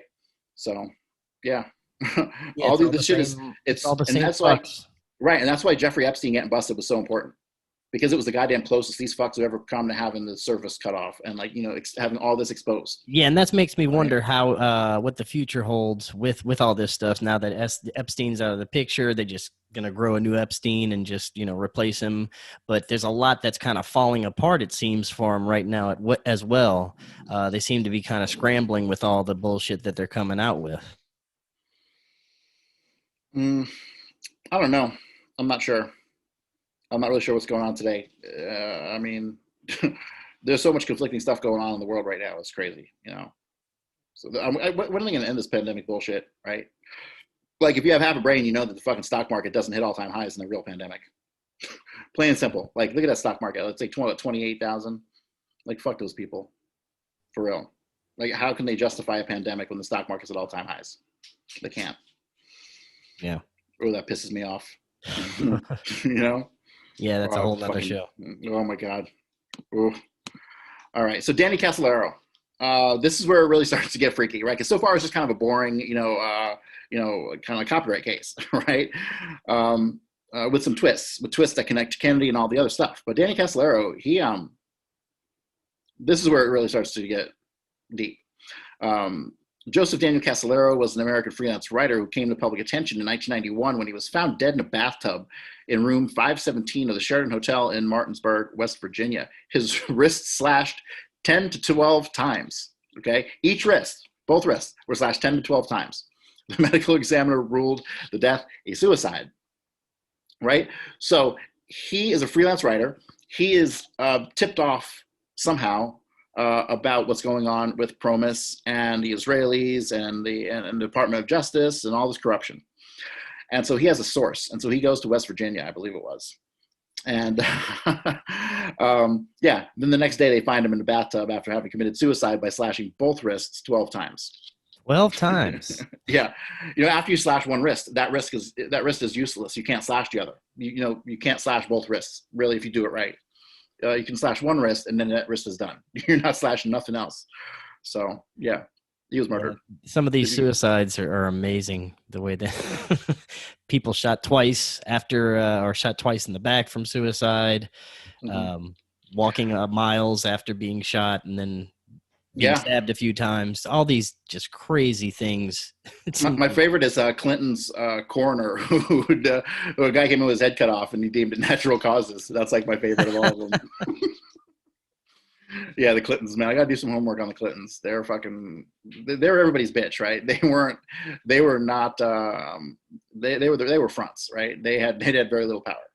So, yeah. All this shit is, it's all the same, and that's why, right, and that's why Jeffrey Epstein getting busted was so important, because it was the goddamn closest these fucks have ever come to having the surface cut off and having all this exposed. Yeah, and that makes me wonder how what the future holds with all this stuff. Now that Epstein's out of the picture, they're just gonna grow a new Epstein and just replace him. But there's a lot that's kind of falling apart, it seems, for him right now as well. They seem to be kind of scrambling with all the bullshit that they're coming out with. I don't know. I'm not sure. I'm not really sure what's going on today. I mean, there's so much conflicting stuff going on in the world right now. It's crazy, So when are they going to end this pandemic bullshit, right? Like, if you have half a brain, you know that the fucking stock market doesn't hit all-time highs in a real pandemic. Plain and simple. Like, look at that stock market. Let's say 28,000. Like, fuck those people. For real. Like, how can they justify a pandemic when the stock market's at all-time highs? They can't. Yeah. Oh, that pisses me off. Yeah, that's a whole nother show. Oh my God. Ooh. All right. So Danny Casalero. This is where it really starts to get freaky, right? Because so far it's just kind of a boring, kind of copyright case, right? With some twists that connect to Kennedy and all the other stuff. But Danny Casalero, this is where it really starts to get deep. Joseph Daniel Casalero was an American freelance writer who came to public attention in 1991 when he was found dead in a bathtub in room 517 of the Sheraton Hotel in Martinsburg, West Virginia. His wrists slashed 10 to 12 times. Okay, each wrist, both wrists, were slashed 10 to 12 times. The medical examiner ruled the death a suicide. Right? So he is a freelance writer. He is tipped off somehow about what's going on with Promis and the Israelis and the Department of Justice and all this corruption. And so he has a source. And so he goes to West Virginia, I believe it was. And yeah, then the next day they find him in the bathtub after having committed suicide by slashing both wrists 12 times. 12 times. Yeah. After you slash one wrist, that wrist is useless. You can't slash the other. You can't slash both wrists, really, if you do it right. You can slash one wrist and then that wrist is done. You're not slashing nothing else. So yeah, he was murdered. Some of these suicides are amazing. The way that people shot twice after, or shot twice in the back from suicide, walking miles after being shot and then being stabbed a few times. All these just crazy things. My favorite is Clinton's coroner, a guy came in with his head cut off and he deemed it natural causes. That's like my favorite of all of them. Yeah, the Clintons, man. I got to do some homework on the Clintons. They're everybody's bitch, right? They were fronts, right? They had very little power.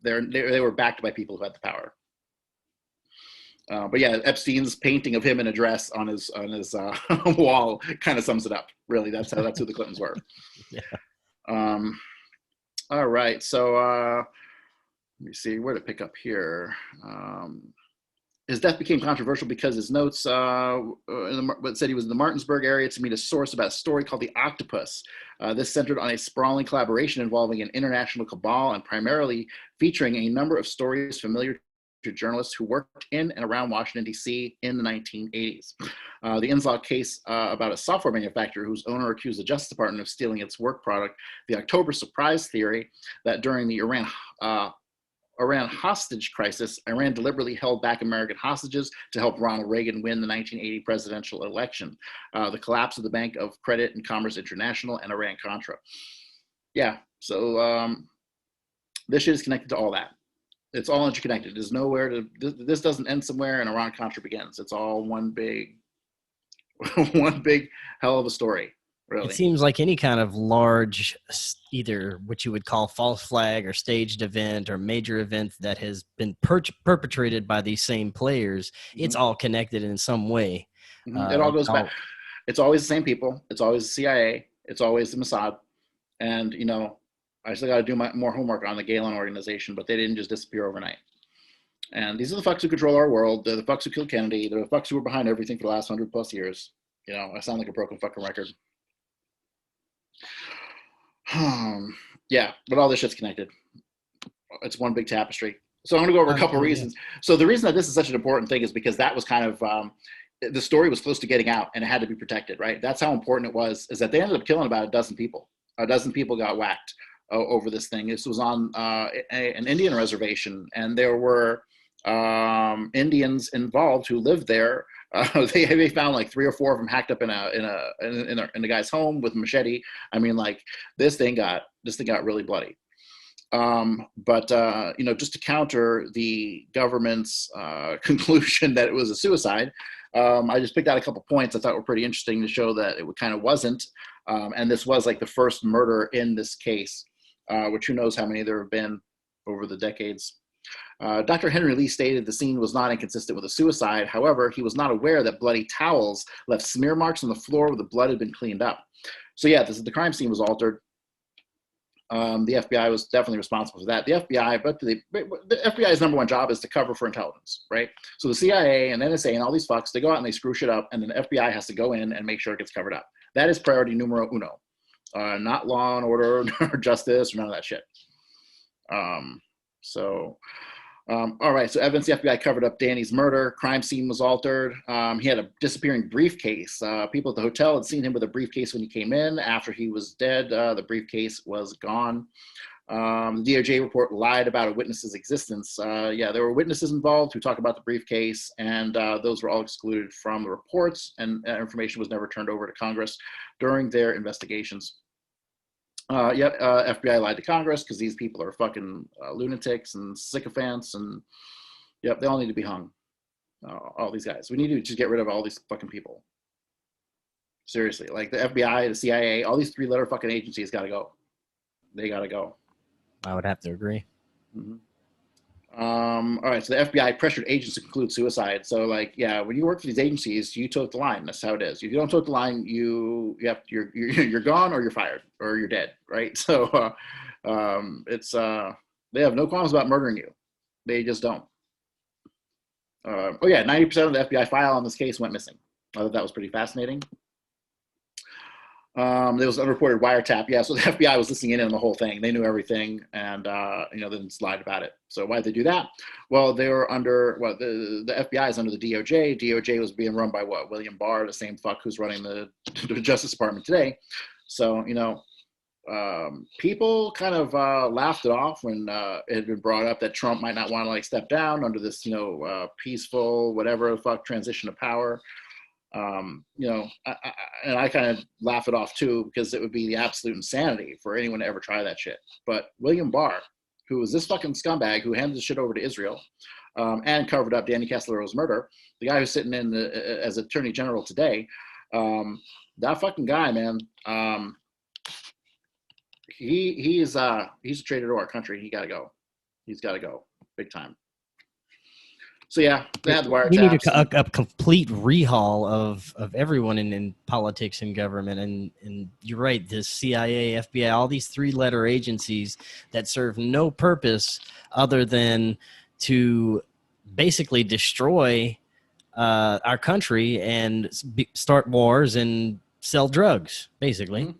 They were backed by people who had the power. But yeah, Epstein's painting of him in a dress on his wall kind of sums it up. Really, that's who the Clintons were. Yeah. All right, so let me see where to pick up here. His death became controversial because his notes said he was in the Martinsburg area to meet a source about a story called The Octopus. This centered on a sprawling collaboration involving an international cabal and primarily featuring a number of stories familiar to journalists who worked in and around Washington, D.C. in the 1980s. The Inslaw case about a software manufacturer whose owner accused the Justice Department of stealing its work product, the October surprise theory that during the Iran hostage crisis, Iran deliberately held back American hostages to help Ronald Reagan win the 1980 presidential election, the collapse of the Bank of Credit and Commerce International, and Iran-Contra. Yeah, so this shit is connected to all that. It's all interconnected. There's nowhere to, this doesn't end somewhere and Iran-Contra begins. It's all one big hell of a story. Really. It seems like any kind of large, either what you would call false flag or staged event or major event that has been perpetrated by these same players, it's all connected in some way. It all goes back. It's always the same people. It's always the CIA. It's always the Mossad. And, I still got to do more homework on the Galen organization, but they didn't just disappear overnight. And these are the fucks who control our world. They're the fucks who killed Kennedy. They're the fucks who were behind everything for the last 100+ years. I sound like a broken fucking record. Yeah, but all this shit's connected. It's one big tapestry. So I'm going to go over a couple reasons. So the reason that this is such an important thing is because that was kind of, the story was close to getting out and it had to be protected, right? That's how important it was, is that they ended up killing about a dozen people. A dozen people got whacked over this thing. This was on an Indian reservation, and there were Indians involved who lived there. They found like 3 or 4 of them hacked up in the guy's home with a machete. I mean, like this thing got really bloody. But just to counter the government's conclusion that it was a suicide, I just picked out a couple points I thought were pretty interesting to show that it kind of wasn't. And this was like the first murder in this case, which who knows how many there have been over the decades. Dr. Henry Lee stated the scene was not inconsistent with a suicide. However, he was not aware that bloody towels left smear marks on the floor where the blood had been cleaned up. So yeah, the crime scene was altered. The FBI was definitely responsible for that. The FBI's number one job is to cover for intelligence, right? So the CIA and NSA and all these fucks, they go out and they screw shit up, and then the FBI has to go in and make sure it gets covered up. That is priority numero uno. Not law and order or justice or none of that shit. All right, so evidence the FBI covered up Danny's murder. Crime scene was altered. He had a disappearing briefcase. People at the hotel had seen him with a briefcase when he came in. After he was dead, the briefcase was gone. DOJ report lied about a witness's existence. Yeah, there were witnesses involved who talked about the briefcase, and those were all excluded from the reports, and information was never turned over to Congress during their investigations. FBI lied to Congress because these people are fucking lunatics and sycophants, and yep, they all need to be hung. All these guys. We need to just get rid of all these fucking people. Seriously, like the FBI, the CIA, all these three-letter fucking agencies got to go. They got to go. I would have to agree. Mm-hmm. All right, so the FBI pressured agents to conclude suicide. So, like, yeah, when you work for these agencies, you tote the line. That's how it is. If you don't tote the line, you're gone, or you're fired, or you're dead, right? So, they have no qualms about murdering you. They just don't. 90% of the FBI file on this case went missing. I thought that was pretty fascinating. There was unreported wiretap. Yeah, so the FBI was listening in on the whole thing. They knew everything, and they just lied about it. So why did they do that? Well, they were under the FBI is under the DOJ. DOJ was being run by William Barr, the same fuck who's running the Justice Department today. So people kind of laughed it off when it had been brought up that Trump might not want to step down under this peaceful whatever the fuck transition of power. I kind of laugh it off too, because it would be the absolute insanity for anyone to ever try that shit. But William Barr, who was this fucking scumbag who handed the shit over to Israel and covered up Danny Casalero's murder, the guy who's sitting in as Attorney General today, that fucking guy, man, he's a traitor to our country. He got to go. He's got to go big time. So yeah, they had the wiretaps. We need a complete rehaul of everyone in politics and government. And you're right, the CIA, FBI, all these three-letter agencies that serve no purpose other than to basically destroy our country and start wars and sell drugs, basically. Mm-hmm.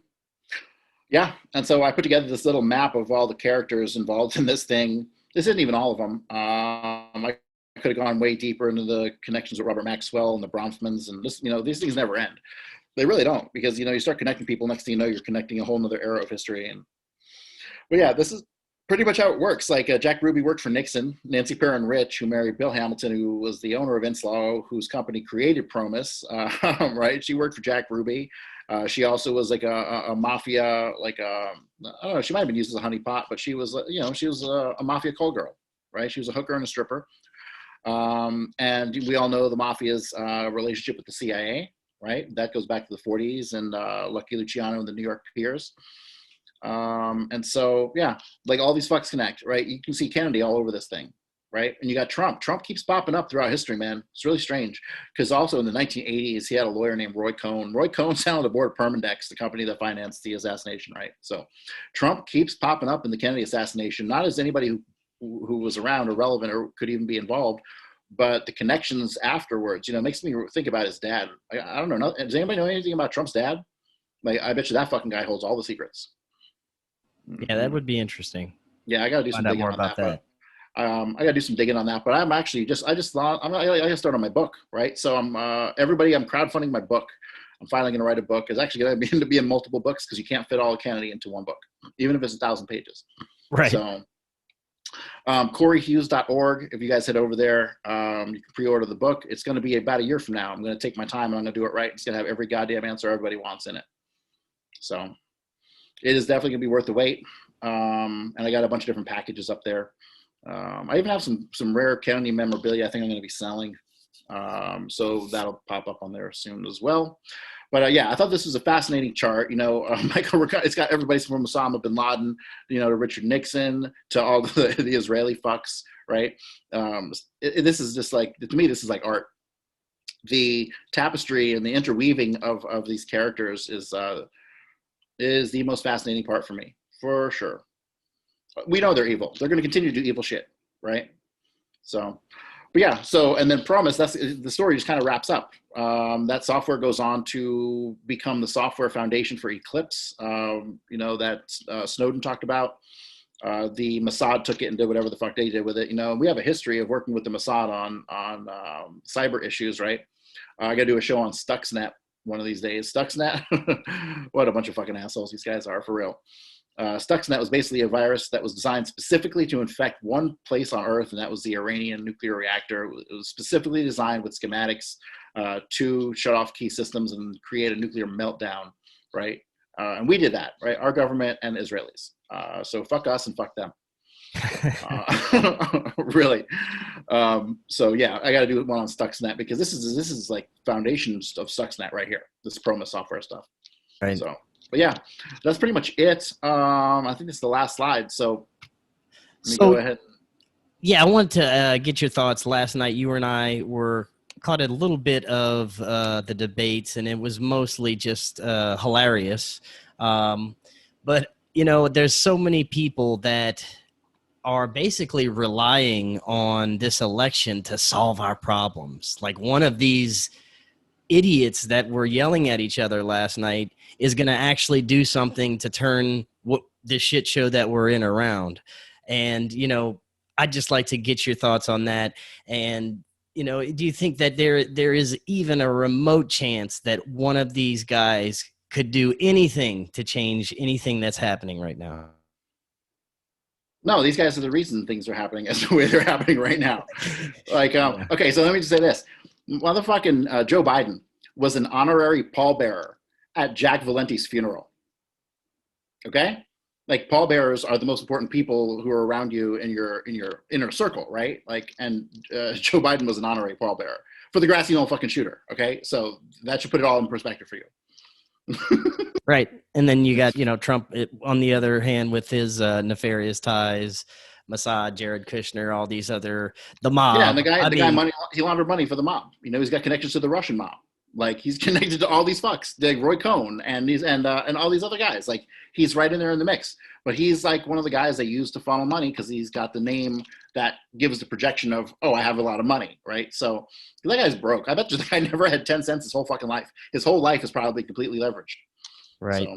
Yeah, and so I put together this little map of all the characters involved in this thing. This isn't even all of them. I could have gone way deeper into the connections with Robert Maxwell and the Bronfmans, and these things never end. They really don't, because you start connecting people, next thing you know, you're connecting a whole nother era of history. But yeah, this is pretty much how it works. Like Jack Ruby worked for Nixon, Nancy Perrin Rich, who married Bill Hamilton, who was the owner of Inslaw, whose company created Promis, right? She worked for Jack Ruby. She also was like a mafia, I don't know, she might have been used as a honeypot, but she was, she was a mafia call girl, right? She was a hooker and a stripper. And we all know the mafia's relationship with the CIA, right? That goes back to the 40s and Lucky Luciano and the New York Peers. And so, yeah, like all these fucks connect, right? You can see Kennedy all over this thing, right? And you got Trump. Trump keeps popping up throughout history, man. It's really strange, because also in the 1980s, he had a lawyer named Roy Cohn. Roy Cohn sat on the board of Permindex, the company that financed the assassination, right? So Trump keeps popping up in the Kennedy assassination, not as anybody who was around or relevant or could even be involved, but the connections afterwards, makes me think about his dad. I don't know. Does anybody know anything about Trump's dad? Like, I bet you that fucking guy holds all the secrets. Yeah, that would be interesting. Yeah, I got to do some digging on that. But, I got to do some digging on that. But I'm actually I just thought I got to start on my book, right? So I'm crowdfunding my book. I'm finally going to write a book. It's actually going to be in multiple books, because you can't fit all of Kennedy into one book, even if it's 1,000 pages. Right. So CoryHughes.org. If you guys head over there, you can pre-order the book. It's going to be about a year from now. I'm going to take my time and I'm going to do it right. It's going to have every goddamn answer everybody wants in it. So it is definitely going to be worth the wait. And I got a bunch of different packages up there. I even have some rare Kennedy memorabilia I think I'm going to be selling. So that'll pop up on there soon as well. But yeah, I thought this was a fascinating chart. It's got everybody from Osama bin Laden, to Richard Nixon, to all the Israeli fucks, right? This is just like, to me, this is like art. The tapestry and the interweaving of these characters is the most fascinating part for me, for sure. We know they're evil. They're going to continue to do evil shit, right? So, but yeah, and then Promis, that's the story just kind of wraps up. That software goes on to become the software foundation for Eclipse, that Snowden talked about. The Mossad took it and did whatever the fuck they did with it. We have a history of working with the Mossad on cyber issues, right? I got to do a show on Stuxnet one of these days. Stuxnet, what a bunch of fucking assholes these guys are, for real. Stuxnet was basically a virus that was designed specifically to infect one place on Earth, and that was the Iranian nuclear reactor. It was specifically designed with schematics to shut off key systems and create a nuclear meltdown, right? And we did that, right? Our government and Israelis. So fuck us and fuck them. Really. So yeah, I got to do one on Stuxnet because this is like foundations of Stuxnet right here. This Promis software stuff. Right. So, but yeah, that's pretty much it. I think it's the last slide. So let me go ahead. Yeah, I wanted to get your thoughts. Last night, you and I were caught a little bit of the debates, and it was mostly just hilarious. But you know, there's so many people that are basically relying on this election to solve our problems. Like one of these idiots that were yelling at each other last night is going to actually do something to turn what this shit show that we're in around. And, you know, I'd just like to get your thoughts on that. And, you know, do you think that there is even a remote chance that one of these guys could do anything to change anything that's happening right now? No, these guys are the reason things are happening as the way they're happening right now. Like, okay, so let me just say this. Motherfucking Joe Biden was an honorary pallbearer at Jack Valenti's funeral. Okay? Like pallbearers are the most important people who are around you in your inner circle, right? Like, and Joe Biden was an honorary pallbearer for the grassy knoll fucking shooter. Okay? So that should put it all in perspective for you. Right. And then you got, you know, Trump on the other hand with his nefarious ties, Mossad, Jared Kushner, all these other, the mob. Yeah, and the guy he laundered money for the mob. You know, he's got connections to the Russian mob. Like he's connected to all these fucks, like Roy Cohn and all these other guys. Like he's right in there in the mix. But he's like one of the guys they use to funnel money because he's got the name that gives the projection of, oh, I have a lot of money, right? So that guy's broke. I bet you the guy never had 10 cents his whole fucking life. His whole life is probably completely leveraged. Right. So.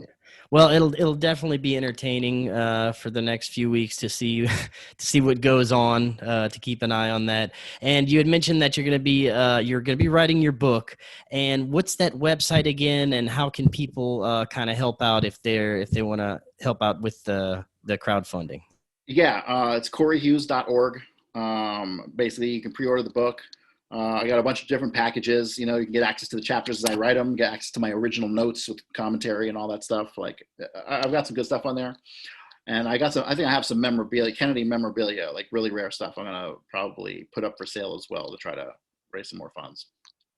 Well, it'll definitely be entertaining for the next few weeks to see what goes on. To keep an eye on that. And you had mentioned that you're going to be writing your book. And what's that website again? And how can people kind of help out if they want to help out with the crowdfunding? Yeah, it's coryhughes.org. Basically, you can pre-order the book. I got a bunch of different packages. You know, you can get access to the chapters as I write them, get access to my original notes with commentary and all that stuff. Like, I've got some good stuff on there. And I think I have some memorabilia, Kennedy memorabilia, like really rare stuff I'm going to probably put up for sale as well to try to raise some more funds.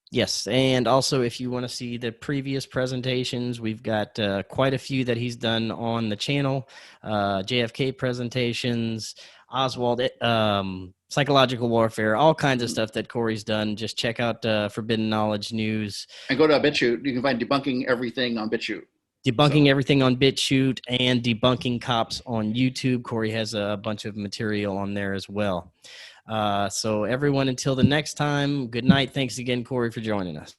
Yes, and also if you want to see the previous presentations, we've got quite a few that he's done on the channel, JFK presentations, Oswald, psychological warfare, all kinds of stuff that Cory's done. Just check out Forbidden Knowledge News. And go to BitChute. You can find Debunking Everything on BitChute. Debunking Everything on BitChute and Debunking Cops on YouTube. Cory has a bunch of material on there as well. So everyone, until the next time, good night. Thanks again, Cory, for joining us.